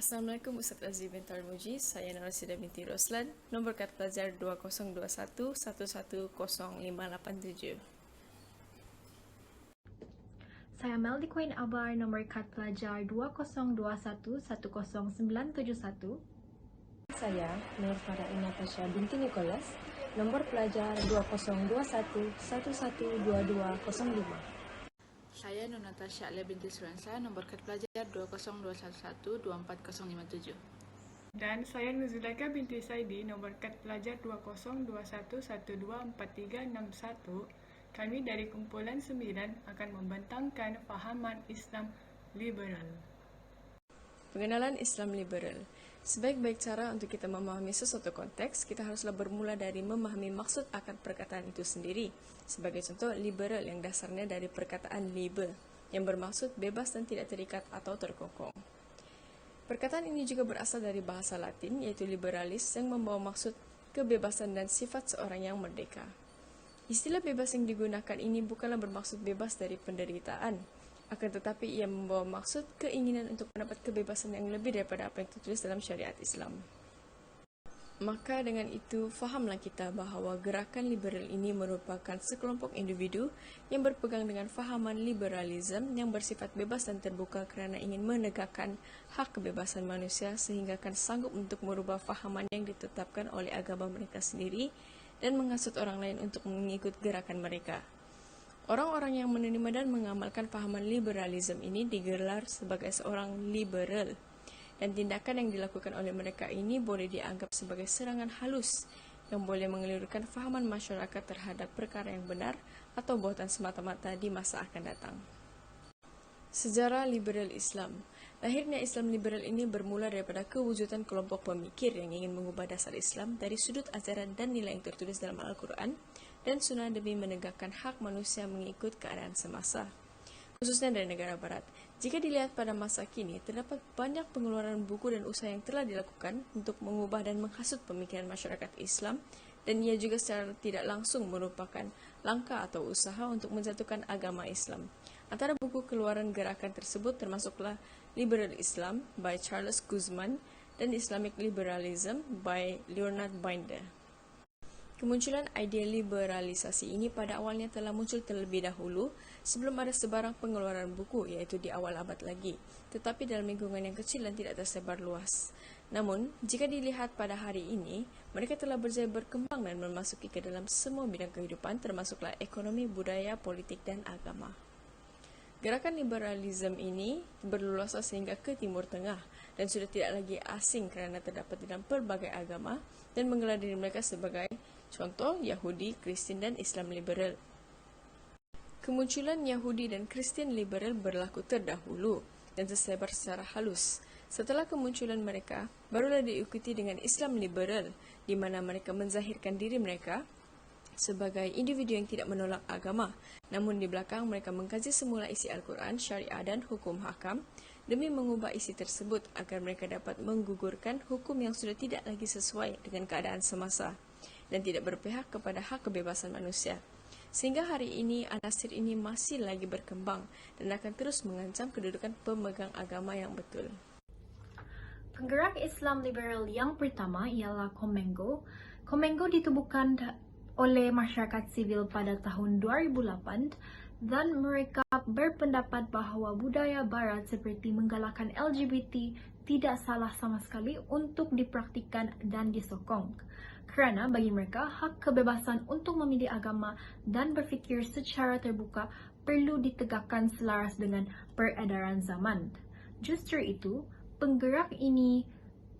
Assalamualaikum Ustaz Azli bin Tarmuji, saya Narasida binti Roslan, nombor kad pelajar 2021110587. Saya Meldy Queen Abar, nombor kad pelajar 2021100971. Saya Nur Farain Natasha binti Nicholas, nombor pelajar 2021112205. Saya Nur Natasha Alia binti Suransa, nombor kad pelajar 20211240057. Dan saya Nuzulaika binti Saidi, nombor kad pelajar 2021124361. Kami dari kumpulan 9 akan membentangkan fahaman Islam liberal. Pengenalan Islam liberal. Sebaik-baik cara untuk kita memahami sesuatu konteks, kita haruslah bermula dari memahami maksud akan perkataan itu sendiri. Sebagai contoh, liberal yang dasarnya dari perkataan liber, yang bermaksud bebas dan tidak terikat atau terkokong. Perkataan ini juga berasal dari bahasa Latin, yaitu liberalis, yang membawa maksud kebebasan dan sifat seorang yang merdeka. Istilah bebas yang digunakan ini bukanlah bermaksud bebas dari penderitaan, akan tetapi ia membawa maksud keinginan untuk mendapat kebebasan yang lebih daripada apa yang tertulis dalam syariat Islam. Maka dengan itu, fahamlah kita bahawa gerakan liberal ini merupakan sekelompok individu yang berpegang dengan fahaman liberalisme yang bersifat bebas dan terbuka kerana ingin menegakkan hak kebebasan manusia sehingga akan sanggup untuk merubah fahaman yang ditetapkan oleh agama mereka sendiri dan menghasut orang lain untuk mengikut gerakan mereka. Orang-orang yang menerima dan mengamalkan fahaman liberalisme ini digelar sebagai seorang liberal, dan tindakan yang dilakukan oleh mereka ini boleh dianggap sebagai serangan halus yang boleh mengelirukan fahaman masyarakat terhadap perkara yang benar atau buatan semata-mata di masa akan datang. Sejarah liberal Islam. Lahirnya Islam liberal ini bermula daripada kewujudan kelompok pemikir yang ingin mengubah dasar Islam dari sudut ajaran dan nilai yang tertulis dalam Al-Quran dan Sunnah demi menegakkan hak manusia mengikut keadaan semasa, khususnya dari negara barat. Jika dilihat pada masa kini, terdapat banyak pengeluaran buku dan usaha yang telah dilakukan untuk mengubah dan menghasut pemikiran masyarakat Islam, dan ia juga secara tidak langsung merupakan langkah atau usaha untuk menjatuhkan agama Islam. Antara buku keluaran gerakan tersebut termasuklah Liberal Islam by Charles Guzman dan Islamic Liberalism by Leonard Binder. Kemunculan idea liberalisasi ini pada awalnya telah muncul terlebih dahulu sebelum ada sebarang pengeluaran buku, iaitu di awal abad lagi, tetapi dalam lingkungan yang kecil dan tidak tersebar luas. Namun, jika dilihat pada hari ini, mereka telah berjaya berkembang dan memasuki ke dalam semua bidang kehidupan, termasuklah ekonomi, budaya, politik, dan agama. Gerakan liberalisme ini berluasa sehingga ke Timur Tengah dan sudah tidak lagi asing kerana terdapat dalam pelbagai agama dan menggelar diri mereka sebagai contoh Yahudi, Kristian, dan Islam liberal. Kemunculan Yahudi dan Kristian liberal berlaku terdahulu dan tersebar secara halus. Setelah kemunculan mereka, barulah diikuti dengan Islam liberal, di mana mereka menzahirkan diri mereka sebagai individu yang tidak menolak agama, namun di belakang mereka mengkaji semula isi Al-Quran, syariah dan hukum hakam demi mengubah isi tersebut agar mereka dapat menggugurkan hukum yang sudah tidak lagi sesuai dengan keadaan semasa dan tidak berpihak kepada hak kebebasan manusia. Sehingga hari ini, anasir ini masih lagi berkembang dan akan terus mengancam kedudukan pemegang agama yang betul. Penggerak Islam liberal yang pertama ialah Comengo. Comengo ditubuhkan oleh masyarakat sivil pada tahun 2008 dan mereka berpendapat bahawa budaya barat seperti menggalakkan LGBT tidak salah sama sekali untuk dipraktikkan dan disokong. Kerana bagi mereka, hak kebebasan untuk memilih agama dan berfikir secara terbuka perlu ditegakkan selaras dengan peredaran zaman. Justru itu, penggerak ini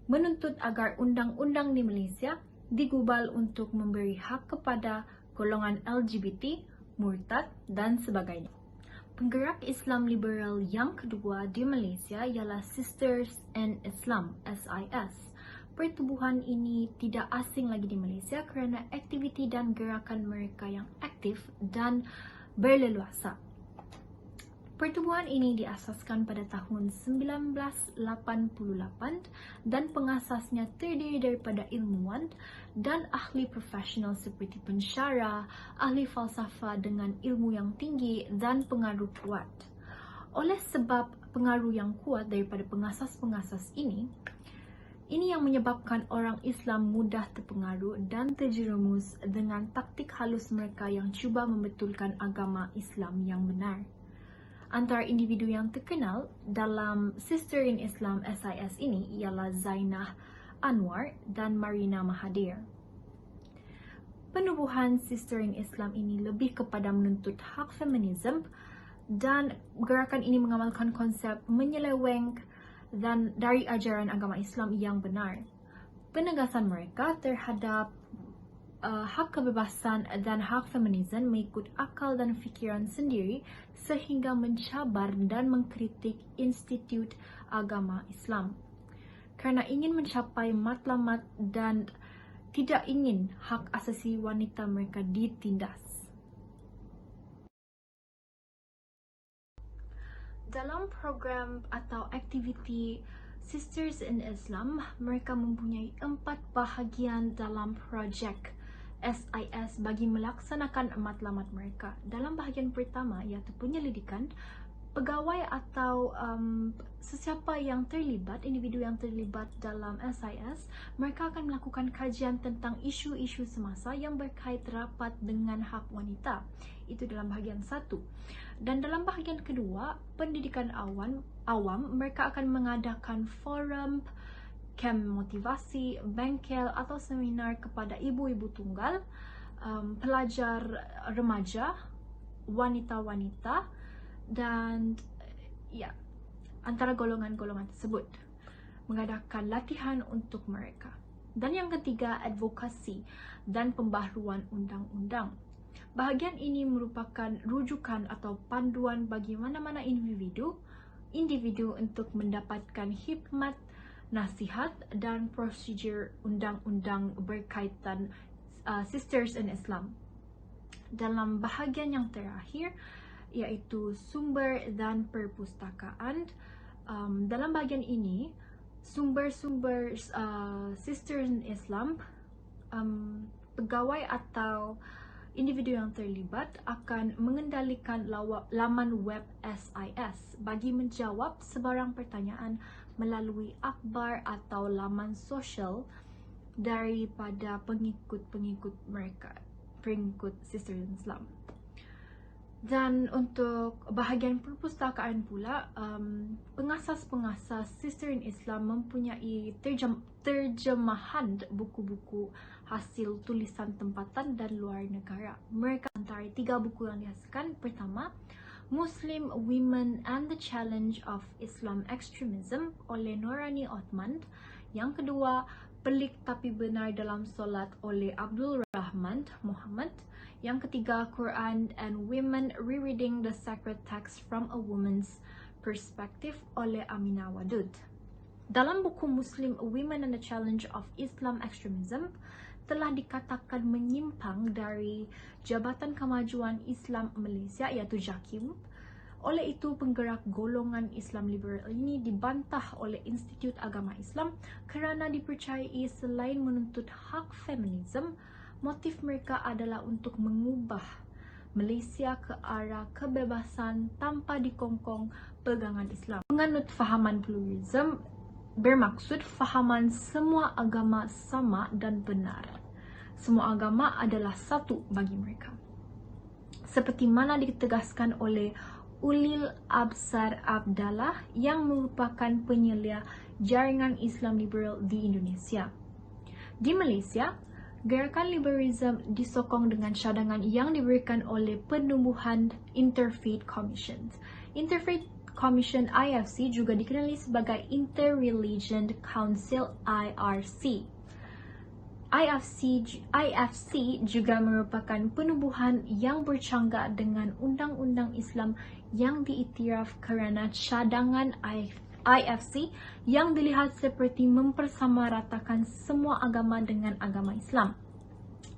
menuntut agar undang-undang di Malaysia digubal untuk memberi hak kepada golongan LGBT, murtad dan sebagainya. Penggerak Islam liberal yang kedua di Malaysia ialah Sisters in Islam, SIS. Pertubuhan ini tidak asing lagi di Malaysia kerana aktiviti dan gerakan mereka yang aktif dan berleluasa. Pertubuhan ini diasaskan pada tahun 1988 dan pengasasnya terdiri daripada ilmuwan dan ahli profesional seperti pensyarah, ahli falsafah dengan ilmu yang tinggi dan pengaruh kuat. Oleh sebab pengaruh yang kuat daripada pengasas-pengasas ini yang menyebabkan orang Islam mudah terpengaruh dan terjerumus dengan taktik halus mereka yang cuba membetulkan agama Islam yang benar. Antara individu yang terkenal dalam Sister in Islam SIS ini ialah Zainah Anwar dan Marina Mahathir. Penubuhan Sister in Islam ini lebih kepada menuntut hak feminisme dan gerakan ini mengamalkan konsep menyeleweng dan dari ajaran agama Islam yang benar. Penegasan mereka terhadap hak kebebasan dan hak feminisme mengikut akal dan fikiran sendiri sehingga mencabar dan mengkritik institut agama Islam. Kerana ingin mencapai matlamat dan tidak ingin hak asasi wanita mereka ditindas. Dalam program atau aktiviti Sisters in Islam, mereka mempunyai 4 bahagian dalam projek SIS bagi melaksanakan matlamat mereka. Dalam bahagian pertama iaitu penyelidikan, pegawai atau sesiapa yang terlibat, individu yang terlibat dalam SIS, mereka akan melakukan kajian tentang isu-isu semasa yang berkait rapat dengan hak wanita. Itu dalam bahagian 1. Dan dalam bahagian kedua, pendidikan awam, mereka akan mengadakan forum, camp motivasi, bengkel atau seminar kepada ibu-ibu tunggal, pelajar remaja, wanita-wanita dan antara golongan-golongan tersebut, mengadakan latihan untuk mereka. Dan yang ketiga, advokasi dan pembaharuan undang-undang. Bahagian ini merupakan rujukan atau panduan bagi mana-mana individu untuk mendapatkan khidmat, nasihat dan prosedur undang-undang berkaitan Sisters in Islam. Dalam bahagian yang terakhir, iaitu sumber dan perpustakaan. Dalam bahagian ini, sumber-sumber Sisters in Islam, pegawai atau individu yang terlibat akan mengendalikan laman web SIS bagi menjawab sebarang pertanyaan melalui akhbar atau laman sosial daripada pengikut-pengikut mereka, pengikut Sisters in Islam. Dan untuk bahagian perpustakaan pula, pengasas-pengasas Sister in Islam mempunyai terjemahan buku-buku hasil tulisan tempatan dan luar negara. Mereka antara 3 buku yang dihasilkan. Pertama, Muslim Women and the Challenge of Islam Extremism oleh Norani Othman. Yang kedua, Pelik Tapi Benar Dalam Solat oleh Abdul Rahman Muhammad. Yang ketiga, Quran and Women Rereading the Sacred Text from a Woman's Perspective oleh Aminah Wadud. Dalam buku Muslim Women and the Challenge of Islam Extremism, telah dikatakan menyimpang dari Jabatan Kemajuan Islam Malaysia iaitu JAKIM. Oleh itu, penggerak golongan Islam liberal ini dibantah oleh Institut Agama Islam kerana dipercayai selain menuntut hak feminisme, motif mereka adalah untuk mengubah Malaysia ke arah kebebasan tanpa dikongkong pegangan Islam. Menganut fahaman pluralisme bermaksud fahaman semua agama sama dan benar. Semua agama adalah satu bagi mereka. Seperti mana ditegaskan oleh Ulil Absar Abdallah yang merupakan penyelia jaringan Islam liberal di Indonesia. Di Malaysia, gerakan liberalisme disokong dengan cadangan yang diberikan oleh penumbuhan Interfaith Commission. Interfaith Commission IFC juga dikenali sebagai Interreligion Council IRC. IFC juga merupakan penubuhan yang bercanggah dengan undang-undang Islam yang diiktiraf kerana cadangan IFC yang dilihat seperti mempersamaratakan semua agama dengan agama Islam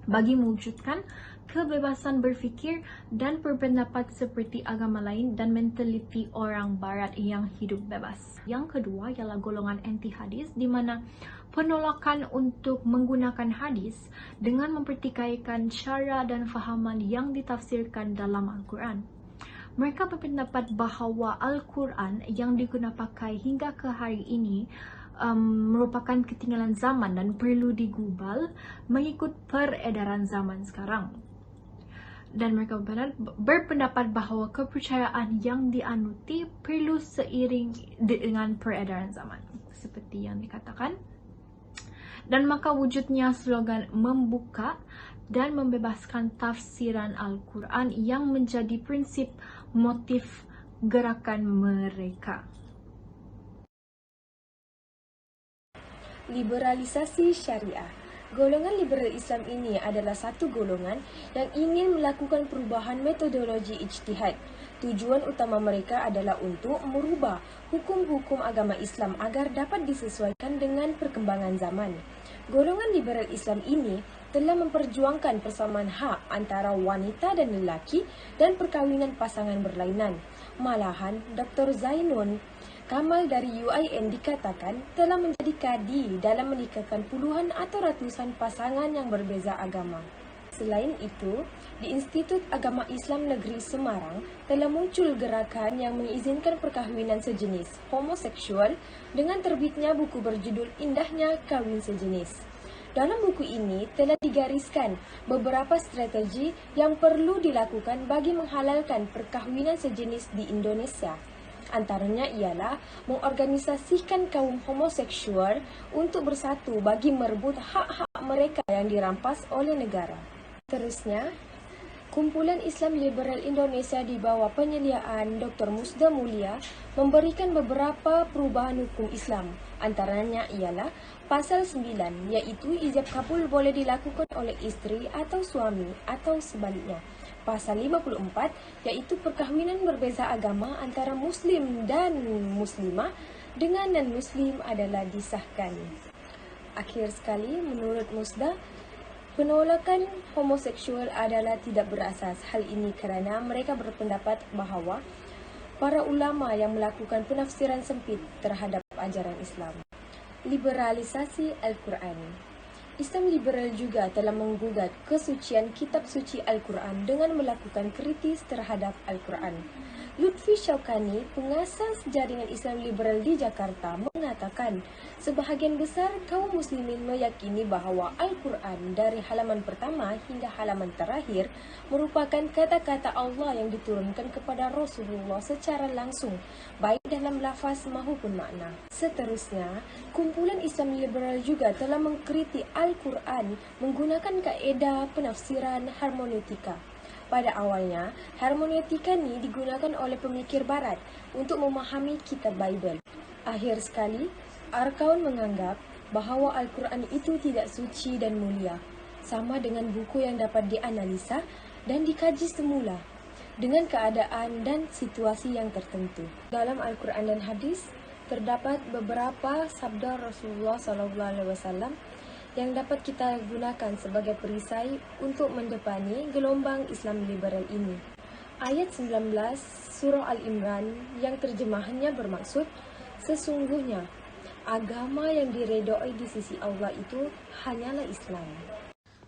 bagi mewujudkan kebebasan berfikir dan berpendapat seperti agama lain dan mentaliti orang barat yang hidup bebas. Yang kedua ialah golongan anti-hadis, di mana penolakan untuk menggunakan hadis dengan mempertikaikan cara dan fahaman yang ditafsirkan dalam Al-Quran. Mereka berpendapat bahawa Al-Quran yang digunakan pakai hingga ke hari ini merupakan ketinggalan zaman dan perlu digubal mengikut peredaran zaman sekarang. Dan mereka berpendapat bahawa kepercayaan yang dianuti perlu seiring dengan peredaran zaman, seperti yang dikatakan. Dan maka wujudnya slogan membuka dan membebaskan tafsiran Al-Quran yang menjadi prinsip motif gerakan mereka. Liberalisasi syariah. Golongan liberal Islam ini adalah satu golongan yang ingin melakukan perubahan metodologi ijtihad. Tujuan utama mereka adalah untuk merubah hukum-hukum agama Islam agar dapat disesuaikan dengan perkembangan zaman. Golongan liberal Islam ini telah memperjuangkan persamaan hak antara wanita dan lelaki dan perkahwinan pasangan berlainan. Malahan, Dr. Zainun Kamal dari UIN dikatakan telah menjadi kadi dalam menikahkan puluhan atau ratusan pasangan yang berbeza agama. Selain itu, di Institut Agama Islam Negeri Semarang telah muncul gerakan yang mengizinkan perkahwinan sejenis homoseksual dengan terbitnya buku berjudul Indahnya Kawin Sejenis. Dalam buku ini telah digariskan beberapa strategi yang perlu dilakukan bagi menghalalkan perkahwinan sejenis di Indonesia. Antaranya ialah mengorganisasikan kaum homoseksual untuk bersatu bagi merebut hak-hak mereka yang dirampas oleh negara. Terusnya, Kumpulan Islam Liberal Indonesia di bawah penyeliaan Dr. Musda Mulia memberikan beberapa perubahan hukum Islam. Antaranya ialah Pasal 9, iaitu ijab kabul boleh dilakukan oleh isteri atau suami atau sebaliknya. Pasal 54, iaitu perkahwinan berbeza agama antara Muslim dan Muslimah dengan non-Muslim adalah disahkan. Akhir sekali, menurut Musda, penolakan homoseksual adalah tidak berasas. Hal ini kerana mereka berpendapat bahawa para ulama yang melakukan penafsiran sempit terhadap ajaran Islam. Liberalisasi Al-Quran. Islam liberal juga telah menggugat kesucian kitab suci Al-Quran dengan melakukan kritis terhadap Al-Quran. Lutfi Syaukani, pengasas jaringan Islam liberal di Jakarta, mengatakan sebahagian besar kaum muslimin meyakini bahawa Al-Quran dari halaman pertama hingga halaman terakhir merupakan kata-kata Allah yang diturunkan kepada Rasulullah secara langsung, baik dalam lafaz maupun makna. Seterusnya, kumpulan Islam liberal juga telah mengkritik Al-Quran menggunakan kaedah penafsiran hermeneutika. Pada awalnya, hermeneutika ini digunakan oleh pemikir barat untuk memahami kitab Bible. Akhir sekali, Arkaun menganggap bahawa Al-Quran itu tidak suci dan mulia, sama dengan buku yang dapat dianalisa dan dikaji semula dengan keadaan dan situasi yang tertentu. Dalam Al-Quran dan hadis, terdapat beberapa sabda Rasulullah SAW yang dapat kita gunakan sebagai perisai untuk mendepani gelombang Islam liberal ini. Ayat 19 Surah Al-Imran yang terjemahannya bermaksud, sesungguhnya agama yang diredai di sisi Allah itu hanyalah Islam.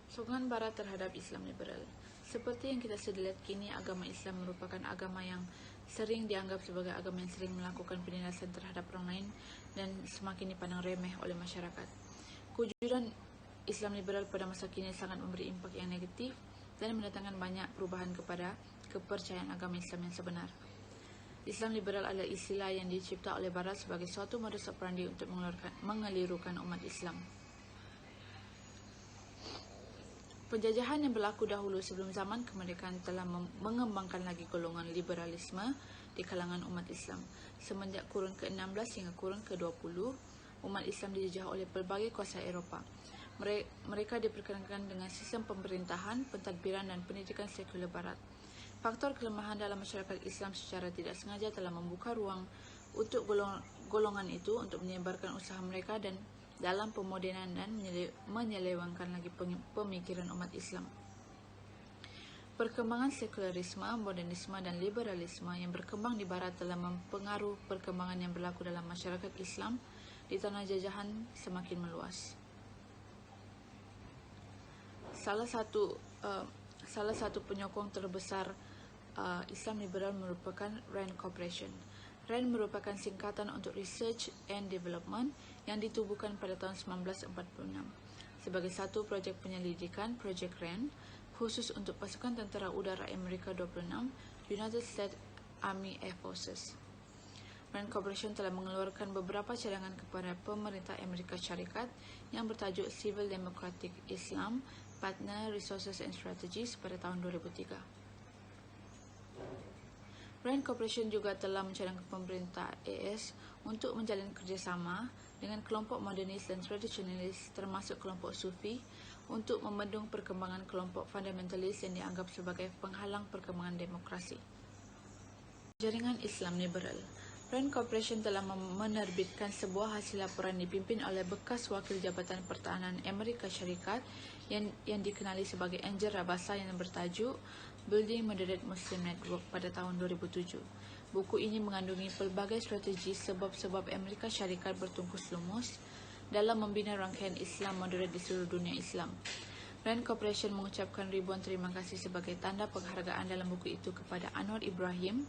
Sokongan Barat terhadap Islam liberal. Seperti yang kita sudah lihat kini, agama Islam merupakan agama yang sering dianggap sebagai agama yang sering melakukan penindasan terhadap orang lain dan semakin dipandang remeh oleh masyarakat. Kewujudan Islam liberal pada masa kini sangat memberi impak yang negatif dan mendatangkan banyak perubahan kepada kepercayaan agama Islam yang sebenar. Islam liberal adalah istilah yang dicipta oleh Barat sebagai suatu modus operandi untuk mengelirukan umat Islam. Penjajahan yang berlaku dahulu sebelum zaman kemerdekaan telah mengembangkan lagi golongan liberalisme di kalangan umat Islam. Semenjak kurun ke-16 hingga kurun ke-20, umat Islam dijajah oleh pelbagai kuasa Eropah. Mereka diperkenalkan dengan sistem pemerintahan, pentadbiran dan pendidikan sekular Barat. Faktor kelemahan dalam masyarakat Islam secara tidak sengaja telah membuka ruang untuk golongan itu untuk menyebarkan usaha mereka dan dalam pemodenan dan menyelewengkan lagi pemikiran umat Islam. Perkembangan sekularisme, modernisme dan liberalisme yang berkembang di Barat telah mempengaruhi perkembangan yang berlaku dalam masyarakat Islam di tanah jajahan semakin meluas. Salah satu penyokong terbesar Islam Liberal merupakan RAND Corporation. RAND merupakan singkatan untuk Research and Development yang ditubuhkan pada tahun 1946 sebagai satu projek penyelidikan, Projek RAND, khusus untuk pasukan tentera udara Amerika 26, United States Army Air Forces. RAND Corporation telah mengeluarkan beberapa cadangan kepada pemerintah Amerika Syarikat yang bertajuk Civil Democratic Islam Partner Resources and Strategies pada tahun 2003. RAND Corporation juga telah mencadangkan pemerintah AS untuk menjalin kerjasama dengan kelompok modernis dan tradisionalis termasuk kelompok Sufi untuk membendung perkembangan kelompok fundamentalis yang dianggap sebagai penghalang perkembangan demokrasi. Jaringan Islam Liberal. RAND Corporation telah menerbitkan sebuah hasil laporan dipimpin oleh bekas wakil Jabatan Pertahanan Amerika Syarikat yang dikenali sebagai Angel Rabasa yang bertajuk Building Moderate Muslim Network pada tahun 2007. Buku ini mengandungi pelbagai strategi sebab-sebab Amerika Syarikat bertungkus lumus dalam membina rangkaian Islam moderat di seluruh dunia Islam. RAND Corporation mengucapkan ribuan terima kasih sebagai tanda penghargaan dalam buku itu kepada Anwar Ibrahim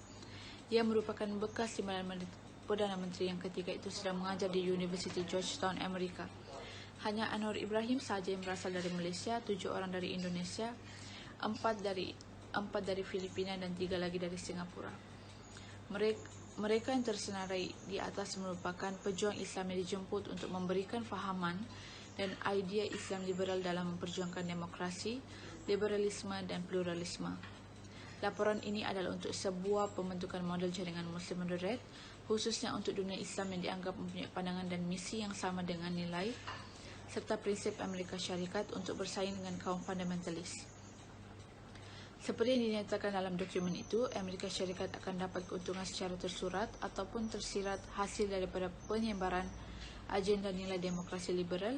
yang merupakan bekas timbalan Perdana Menteri yang ketika itu sedang mengajar di University Georgetown, Amerika. Hanya Anwar Ibrahim sahaja yang berasal dari Malaysia, 7 orang dari Indonesia, 4 dari Filipina dan 3 lagi dari Singapura. Mereka yang tersenarai di atas merupakan pejuang Islam yang dijemput untuk memberikan fahaman dan idea Islam liberal dalam memperjuangkan demokrasi, liberalisme dan pluralisme. Laporan ini adalah untuk sebuah pembentukan model jaringan Muslim moderat, khususnya untuk dunia Islam yang dianggap mempunyai pandangan dan misi yang sama dengan nilai serta prinsip Amerika Syarikat untuk bersaing dengan kaum fundamentalis. Seperti yang dinyatakan dalam dokumen itu, Amerika Syarikat akan dapat keuntungan secara tersurat ataupun tersirat hasil daripada penyebaran agenda nilai demokrasi liberal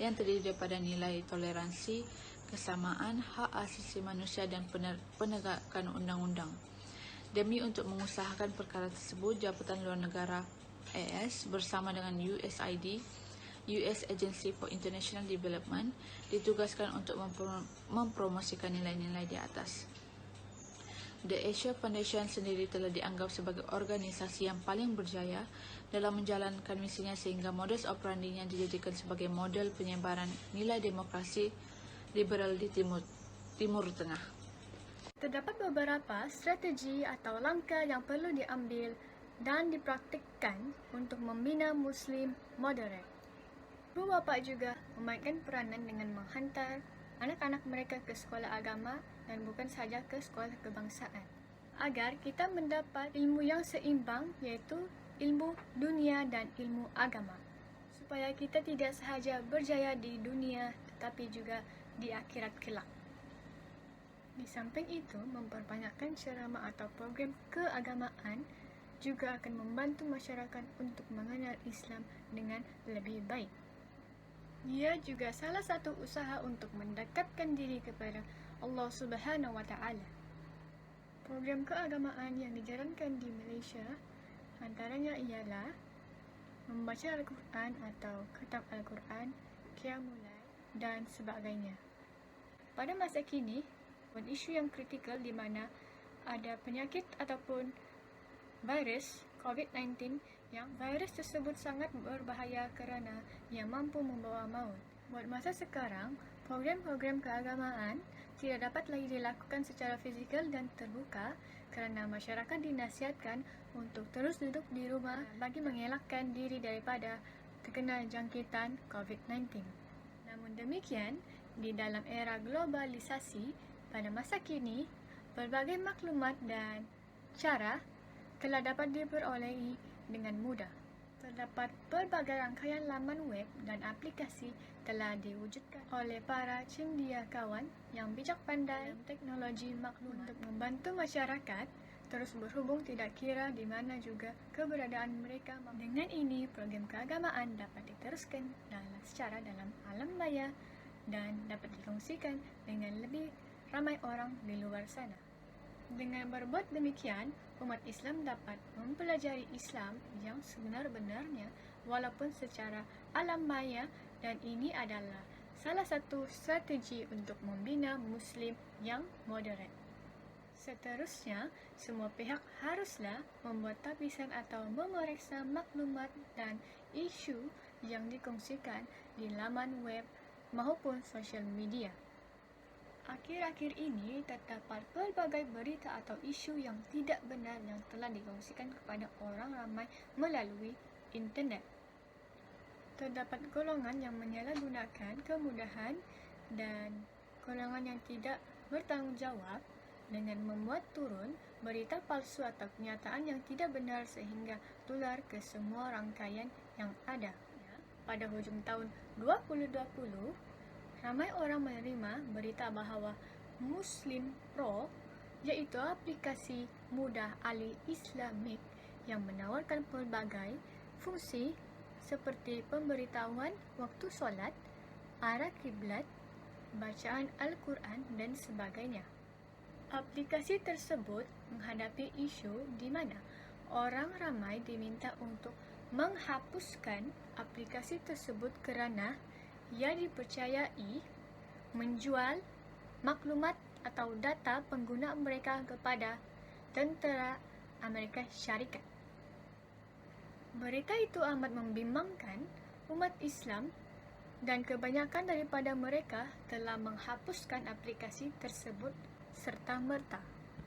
yang terdiri daripada nilai toleransi, kesamaan, hak asasi manusia dan penegakan undang-undang. Demi untuk mengusahakan perkara tersebut, Jabatan Luar Negara AS bersama dengan USAID, US Agency for International Development, ditugaskan untuk mempromosikan nilai-nilai di atas. The Asia Foundation sendiri telah dianggap sebagai organisasi yang paling berjaya dalam menjalankan misinya sehingga modus operandinya dijadikan sebagai model penyebaran nilai demokrasi liberal di Timur Tengah. Terdapat beberapa strategi atau langkah yang perlu diambil dan dipraktikkan untuk membina Muslim moderat. Ibu bapa juga memainkan peranan dengan menghantar anak-anak mereka ke sekolah agama dan bukan sahaja ke sekolah kebangsaan, agar kita mendapat ilmu yang seimbang, iaitu ilmu dunia dan ilmu agama, supaya kita tidak sahaja berjaya di dunia tetapi juga di akhirat kelak. Di samping itu, memperbanyakkan ceramah atau program keagamaan juga akan membantu masyarakat untuk mengenal Islam dengan lebih baik. Ia juga salah satu usaha untuk mendekatkan diri kepada Allah Subhanahu wa Ta'ala. Program keagamaan yang dijalankan di Malaysia antaranya ialah membaca Al-Quran atau khatam Al-Quran, Qiyamul Lail dan sebagainya. Pada masa kini, isu yang kritikal di mana ada penyakit ataupun virus COVID-19 yang virus tersebut sangat berbahaya kerana ia mampu membawa maut. Buat masa sekarang, program-program keagamaan tidak dapat lagi dilakukan secara fizikal dan terbuka kerana masyarakat dinasihatkan untuk terus duduk di rumah bagi mengelakkan diri daripada terkena jangkitan COVID-19. Namun demikian, di dalam era globalisasi, pada masa kini, berbagai maklumat dan cara telah dapat diperolehi dengan mudah. Terdapat pelbagai rangkaian laman web dan aplikasi telah diwujudkan oleh para cendekiawan yang bijak pandai dalam teknologi maklumat untuk membantu masyarakat terus berhubung tidak kira di mana juga keberadaan mereka. Dengan ini, program keagamaan dapat diteruskan secara dalam alam maya dan dapat dikongsikan dengan lebih ramai orang di luar sana. Dengan berbuat demikian, umat Islam dapat mempelajari Islam yang sebenar-benarnya walaupun secara alam maya, dan ini adalah salah satu strategi untuk membina Muslim yang moderat. Seterusnya, semua pihak haruslah membuat tapisan atau memeriksa maklumat dan isu yang dikongsikan di laman web maupun sosial media. Akhir-akhir ini terdapat pelbagai berita atau isu yang tidak benar yang telah dikongsikan kepada orang ramai melalui internet. Terdapat golongan yang menyalahgunakan kemudahan dan golongan yang tidak bertanggungjawab dengan membuat turun berita palsu atau kenyataan yang tidak benar sehingga tular ke semua rangkaian yang ada. Pada hujung tahun 2020, ramai orang menerima berita bahawa Muslim Pro, iaitu aplikasi mudah ahli Islamik yang menawarkan pelbagai fungsi seperti pemberitahuan waktu solat, arah kiblat, bacaan Al-Quran dan sebagainya. Aplikasi tersebut menghadapi isu di mana orang ramai diminta untuk menghapuskan aplikasi tersebut kerana ia dipercayai menjual maklumat atau data pengguna mereka kepada tentera Amerika Syarikat. Berita itu amat membimbangkan umat Islam dan kebanyakan daripada mereka telah menghapuskan aplikasi tersebut serta-merta.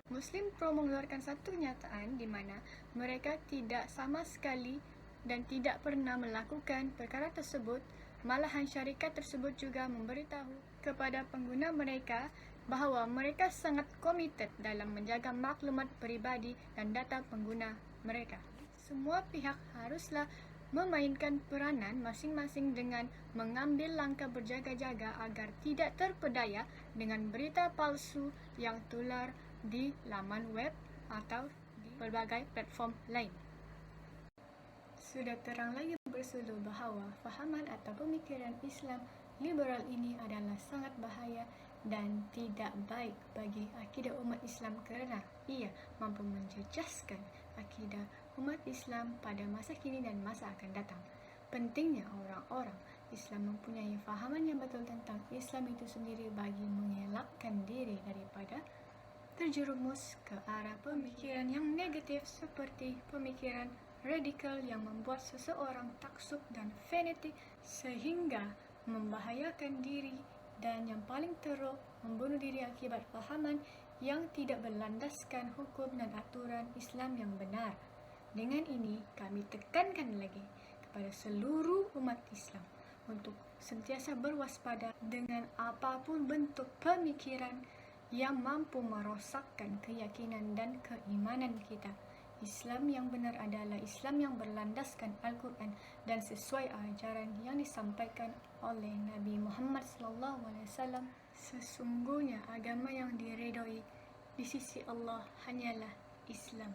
Muslim Pro mengeluarkan satu kenyataan di mana mereka tidak sama sekali dan tidak pernah melakukan perkara tersebut. Malahan syarikat tersebut juga memberitahu kepada pengguna mereka bahawa mereka sangat komited dalam menjaga maklumat peribadi dan data pengguna mereka. Semua pihak haruslah memainkan peranan masing-masing dengan mengambil langkah berjaga-jaga agar tidak terpedaya dengan berita palsu yang tular di laman web atau di pelbagai platform lain. Sudah terang lagi bersuluh bahawa fahaman atau pemikiran Islam liberal ini adalah sangat bahaya dan tidak baik bagi akidah umat Islam kerana ia mampu menjejaskan akidah umat Islam pada masa kini dan masa akan datang. Pentingnya orang-orang Islam mempunyai fahaman yang betul tentang Islam itu sendiri bagi mengelakkan diri daripada terjerumus ke arah pemikiran yang negatif seperti pemikiran radikal yang membuat seseorang taksub dan fanatik sehingga membahayakan diri dan yang paling teruk membunuh diri akibat fahaman yang tidak berlandaskan hukum dan aturan Islam yang benar. Dengan ini, kami tekankan lagi kepada seluruh umat Islam untuk sentiasa berwaspada dengan apapun bentuk pemikiran yang mampu merosakkan keyakinan dan keimanan kita. Islam yang benar adalah Islam yang berlandaskan Al-Quran dan sesuai ajaran yang disampaikan oleh Nabi Muhammad SAW. Sesungguhnya agama yang diredai di sisi Allah hanyalah Islam.